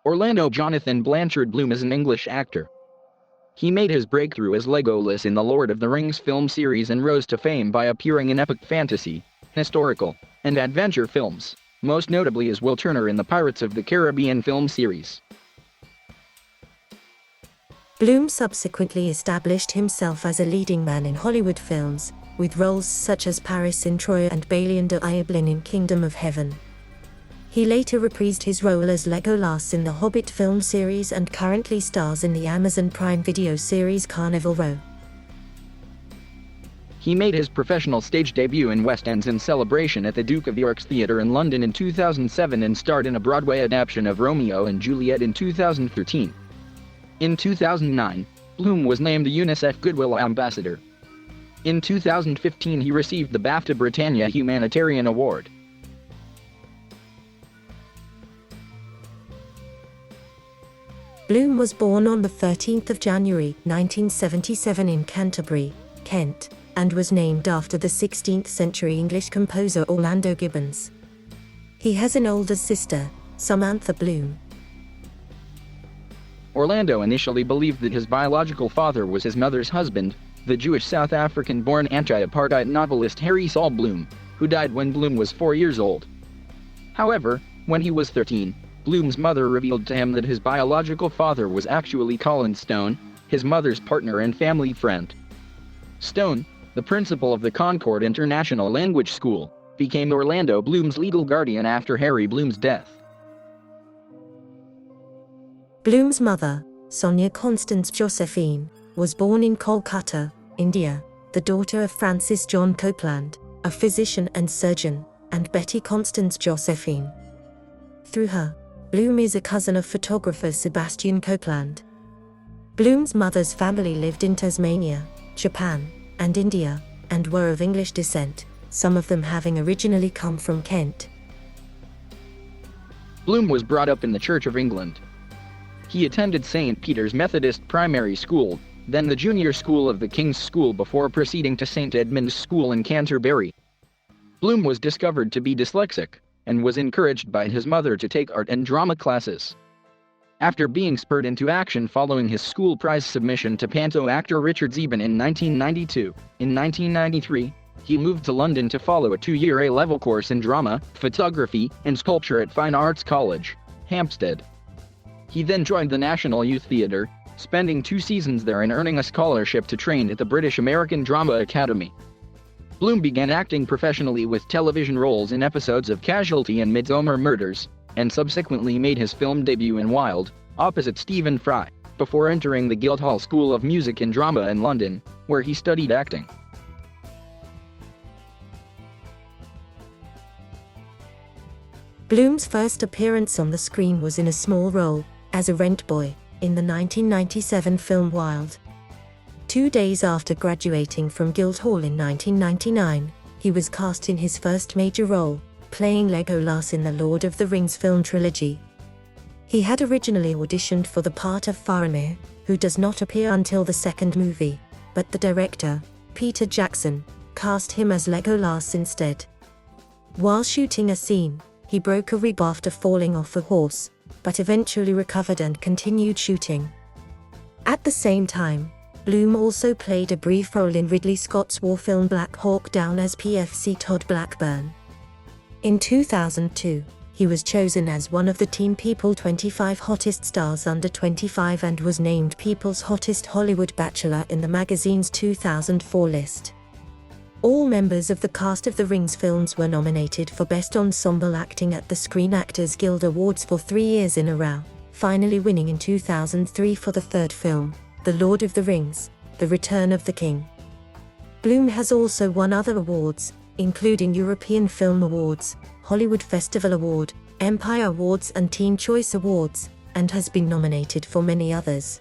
Orlando Jonathan Blanchard Bloom is an English actor. He made his breakthrough as Legolas in the Lord of the Rings film series and rose to fame by appearing in epic fantasy, historical, and adventure films, most notably as Will Turner in the Pirates of the Caribbean film series. Bloom subsequently established himself as a leading man in Hollywood films, with roles such as Paris in Troy and Balian de Ioblin in Kingdom of Heaven. He later reprised his role as Legolas in the Hobbit film series and currently stars in the Amazon Prime Video series Carnival Row. He made his professional stage debut in West End's In Celebration at the Duke of York's Theatre in London in 2007 and starred in a Broadway adaptation of Romeo and Juliet in 2013. In 2009, Bloom was named a UNICEF Goodwill Ambassador. In 2015 he received the BAFTA Britannia Humanitarian Award. Bloom was born on the 13th of January, 1977 in Canterbury, Kent, and was named after the 16th century English composer Orlando Gibbons. He has an older sister, Samantha Bloom. Orlando initially believed that his biological father was his mother's husband, the Jewish South African-born anti-apartheid novelist Harry Saul Bloom, who died when Bloom was 4 years old. However, when he was 13, Bloom's mother revealed to him that his biological father was actually Colin Stone, his mother's partner and family friend. Stone, the principal of the Concord International Language School, became Orlando Bloom's legal guardian after Harry Bloom's death. Bloom's mother, Sonia Constance Josephine, was born in Kolkata, India, the daughter of Francis John Copeland, a physician and surgeon, and Betty Constance Josephine. Through her, Bloom is a cousin of photographer Sebastian Copeland. Bloom's mother's family lived in Tasmania, Japan, and India, and were of English descent, some of them having originally come from Kent. Bloom was brought up in the Church of England. He attended St. Peter's Methodist Primary School, then the Junior School of the King's School before proceeding to St. Edmund's School in Canterbury. Bloom was discovered to be dyslexic, and was encouraged by his mother to take art and drama classes. After being spurred into action following his school prize submission to panto actor Richard Zeben in 1992, in 1993, he moved to London to follow a 2-year A-level course in drama, photography, and sculpture at Fine Arts College, Hampstead. He then joined the National Youth Theatre, spending 2 seasons there and earning a scholarship to train at the British American Drama Academy. Bloom began acting professionally with television roles in episodes of Casualty and Midsomer Murders, and subsequently made his film debut in Wild, opposite Stephen Fry, before entering the Guildhall School of Music and Drama in London, where he studied acting. Bloom's first appearance on the screen was in a small role, as a rent boy, in the 1997 film Wild. 2 days after graduating from Guildhall in 1999, he was cast in his first major role, playing Legolas in the Lord of the Rings film trilogy. He had originally auditioned for the part of Faramir, who does not appear until the second movie, but the director, Peter Jackson, cast him as Legolas instead. While shooting a scene, he broke a rib after falling off a horse, but eventually recovered and continued shooting. At the same time, Bloom also played a brief role in Ridley Scott's war film Black Hawk Down as PFC Todd Blackburn. In 2002, he was chosen as one of the Teen People 25 Hottest Stars Under 25 and was named People's Hottest Hollywood Bachelor in the magazine's 2004 list. All members of the cast of the Rings films were nominated for Best Ensemble Acting at the Screen Actors Guild Awards for 3 years in a row, finally winning in 2003 for the third film, The Lord of the Rings, The Return of the King. Bloom has also won other awards, including European Film Awards, Hollywood Festival Award, Empire Awards and Teen Choice Awards, and has been nominated for many others.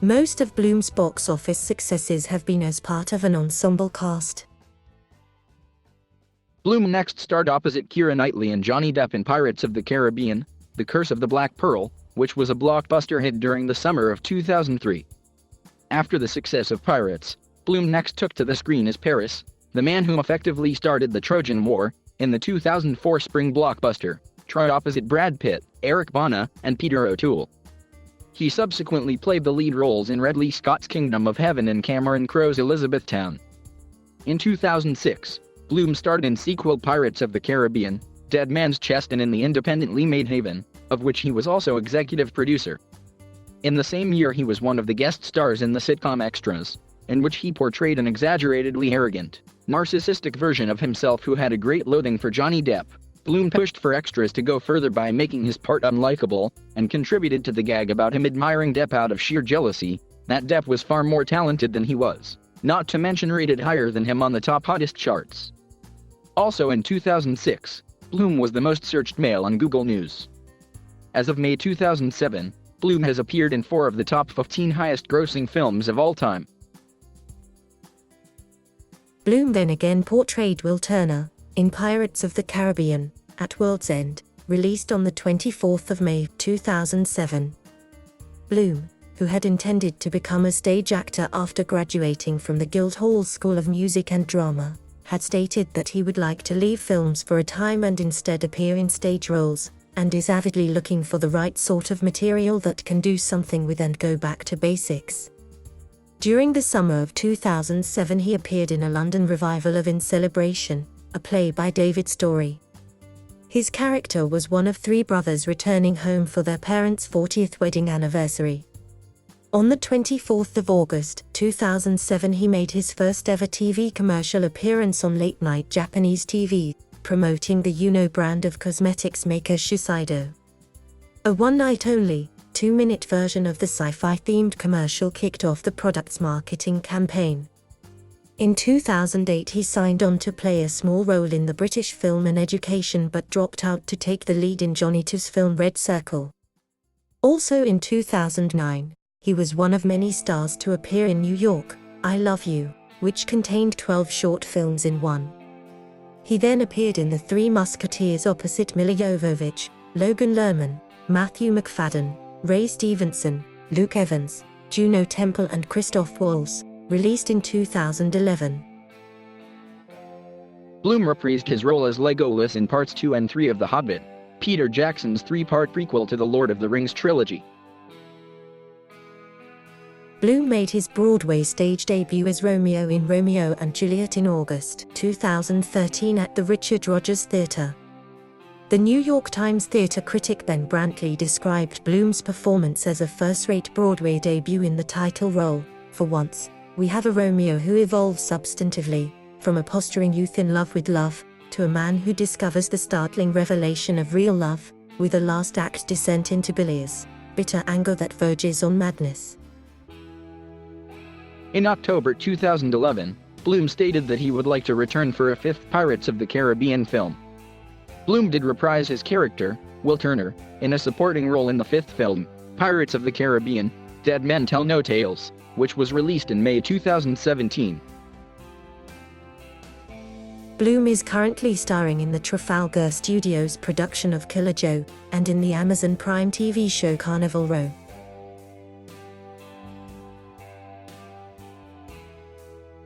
Most of Bloom's box office successes have been as part of an ensemble cast. Bloom next starred opposite Keira Knightley and Johnny Depp in Pirates of the Caribbean, The Curse of the Black Pearl, which was a blockbuster hit during the summer of 2003. After the success of Pirates, Bloom next took to the screen as Paris, the man who effectively started the Trojan War, in the 2004 spring blockbuster, Troy opposite Brad Pitt. Eric Bana, and Peter O'Toole. He subsequently played the lead roles in Ridley Scott's Kingdom of Heaven and Cameron Crowe's Elizabethtown. In 2006, Bloom starred in sequel Pirates of the Caribbean, Dead Man's Chest, and in the independently made Haven, of which he was also executive producer. In the same year he was one of the guest stars in the sitcom Extras, in which he portrayed an exaggeratedly arrogant, narcissistic version of himself who had a great loathing for Johnny Depp. Bloom pushed for Extras to go further by making his part unlikable, and contributed to the gag about him admiring Depp out of sheer jealousy, that Depp was far more talented than he was, not to mention rated higher than him on the top hottest charts. Also in 2006, Bloom was the most searched male on Google News. As of May 2007, Bloom has appeared in 4 of the top 15 highest-grossing films of all time. Bloom then again portrayed Will Turner in Pirates of the Caribbean, at World's End, released on the 24th of May 2007. Bloom, who had intended to become a stage actor after graduating from the Guildhall School of Music and Drama, had stated that he would like to leave films for a time and instead appear in stage roles, and is avidly looking for the right sort of material that can do something with and go back to basics. During the summer of 2007 he appeared in a London revival of In Celebration, a play by David Story. His character was one of 3 brothers returning home for their parents' 40th wedding anniversary. On the 24th of August 2007 he made his first ever TV commercial appearance on late-night Japanese TV, promoting the Uno brand of cosmetics maker Shiseido. A one-night-only, 2-minute version of the sci-fi themed commercial kicked off the product's marketing campaign. In 2008 he signed on to play a small role in the British film An Education but dropped out to take the lead in Johnny To's film Red Circle. Also in 2009, he was one of many stars to appear in New York, I Love You, which contained 12 short films in one. He then appeared in The Three Musketeers opposite Milla Jovovich, Logan Lerman, Matthew McFadden, Ray Stevenson, Luke Evans, Juno Temple and Christoph Waltz, released in 2011. Bloom reprised his role as Legolas in parts 2 and 3 of The Hobbit, Peter Jackson's 3-part prequel to the Lord of the Rings trilogy. Bloom made his Broadway stage debut as Romeo in Romeo and Juliet in August 2013 at the Richard Rodgers Theatre. The New York Times theatre critic Ben Brantley described Bloom's performance as a first-rate Broadway debut in the title role. For once, we have a Romeo who evolves substantively, from a posturing youth in love with love, to a man who discovers the startling revelation of real love, with a last act descent into bilious, bitter anger that verges on madness. In October 2011, Bloom stated that he would like to return for a 5th Pirates of the Caribbean film. Bloom did reprise his character, Will Turner, in a supporting role in the 5th film, Pirates of the Caribbean, Dead Men Tell No Tales, which was released in May 2017. Bloom is currently starring in the Trafalgar Studios production of Killer Joe, and in the Amazon Prime TV show Carnival Row.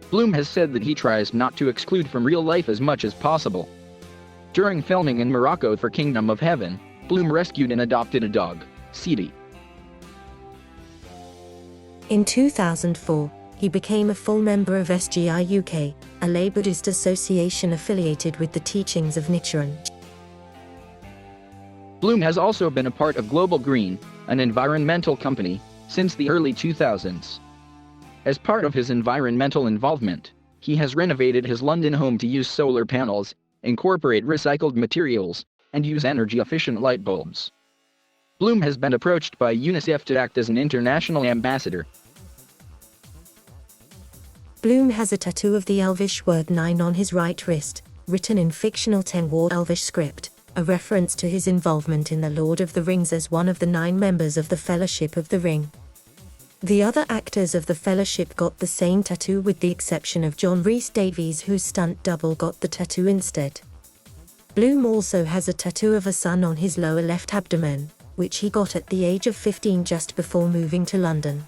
Bloom has said that he tries not to exclude from real life as much as possible. During filming in Morocco for Kingdom of Heaven, Bloom rescued and adopted a dog, Sidi. In 2004, he became a full member of SGI UK, a lay Buddhist association affiliated with the teachings of Nichiren. Bloom has also been a part of Global Green, an environmental company, since the early 2000s. As part of his environmental involvement, he has renovated his London home to use solar panels, incorporate recycled materials, and use energy-efficient light bulbs. Bloom has been approached by UNICEF to act as an international ambassador. Bloom has a tattoo of the Elvish word 9 on his right wrist, written in fictional Tengwar Elvish script, a reference to his involvement in The Lord of the Rings as one of the 9 members of the Fellowship of the Ring. The other actors of the Fellowship got the same tattoo with the exception of John Rhys-Davies, whose stunt double got the tattoo instead. Bloom also has a tattoo of a sun on his lower left abdomen, which he got at the age of 15 just before moving to London.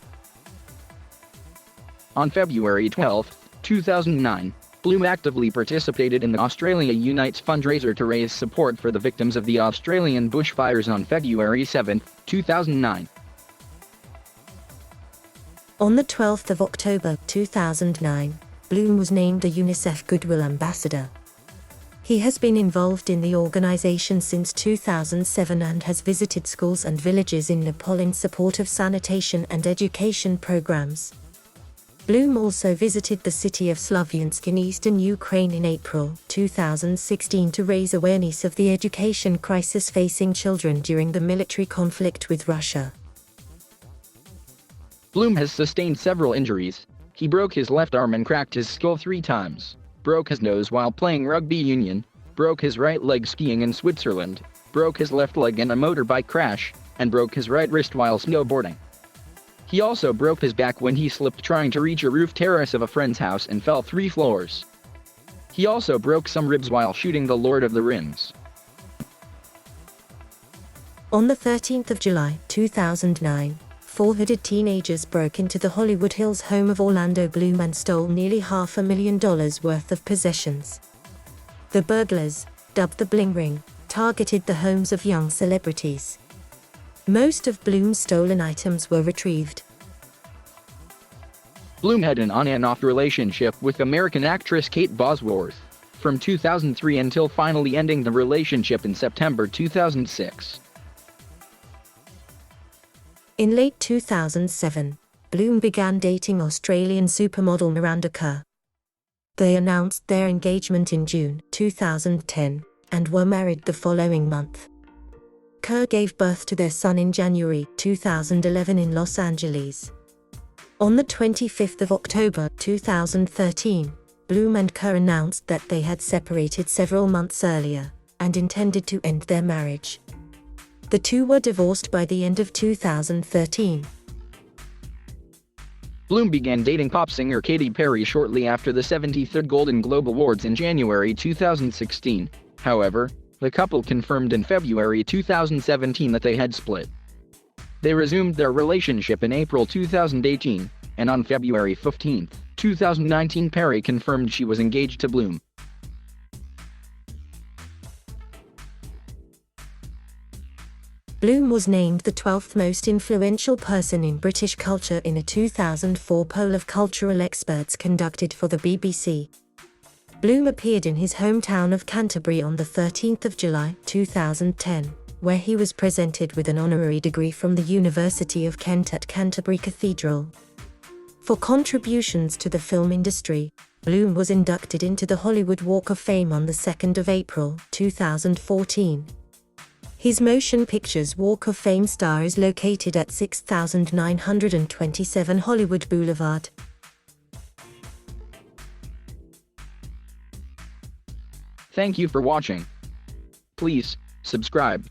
On February 12, 2009, Bloom actively participated in the Australia Unites fundraiser to raise support for the victims of the Australian bushfires on February 7, 2009. On the 12th of October 2009, Bloom was named a UNICEF Goodwill Ambassador. He has been involved in the organization since 2007 and has visited schools and villages in Nepal in support of sanitation and education programs. Bloom also visited the city of Slavyansk in eastern Ukraine in April 2016 to raise awareness of the education crisis facing children during the military conflict with Russia. Bloom has sustained several injuries. He broke his left arm and cracked his skull 3 times, broke his nose while playing rugby union, broke his right leg skiing in Switzerland, broke his left leg in a motorbike crash, and broke his right wrist while snowboarding. He also broke his back when he slipped trying to reach a roof terrace of a friend's house and fell 3 floors. He also broke some ribs while shooting The Lord of the Rings. On the 13th of July 2009, 4 hooded teenagers broke into the Hollywood Hills home of Orlando Bloom and stole nearly $500,000 worth of possessions. The burglars, dubbed the Bling Ring, targeted the homes of young celebrities. Most of Bloom's stolen items were retrieved. Bloom had an on and off relationship with American actress Kate Bosworth from 2003 until finally ending the relationship in September 2006. In late 2007, Bloom began dating Australian supermodel Miranda Kerr. They announced their engagement in June 2010 and were married the following month. Kerr gave birth to their son in January 2011 in Los Angeles. On the 25th of October 2013, Bloom and Kerr announced that they had separated several months earlier and intended to end their marriage. The two were divorced by the end of 2013. Bloom began dating pop singer Katy Perry shortly after the 73rd Golden Globe Awards in January 2016. However, the couple confirmed in February 2017 that they had split. They resumed their relationship in April 2018, and on February 15, 2019, Perry confirmed she was engaged to Bloom. Bloom was named the 12th most influential person in British culture in a 2004 poll of cultural experts conducted for the BBC. Bloom appeared in his hometown of Canterbury on the 13th of July 2010, where he was presented with an honorary degree from the University of Kent at Canterbury Cathedral. For contributions to the film industry, Bloom was inducted into the Hollywood Walk of Fame on the 2nd of April 2014. His Motion Pictures Walk of Fame star is located at 6927 Hollywood Boulevard. Thank you for watching. Please subscribe.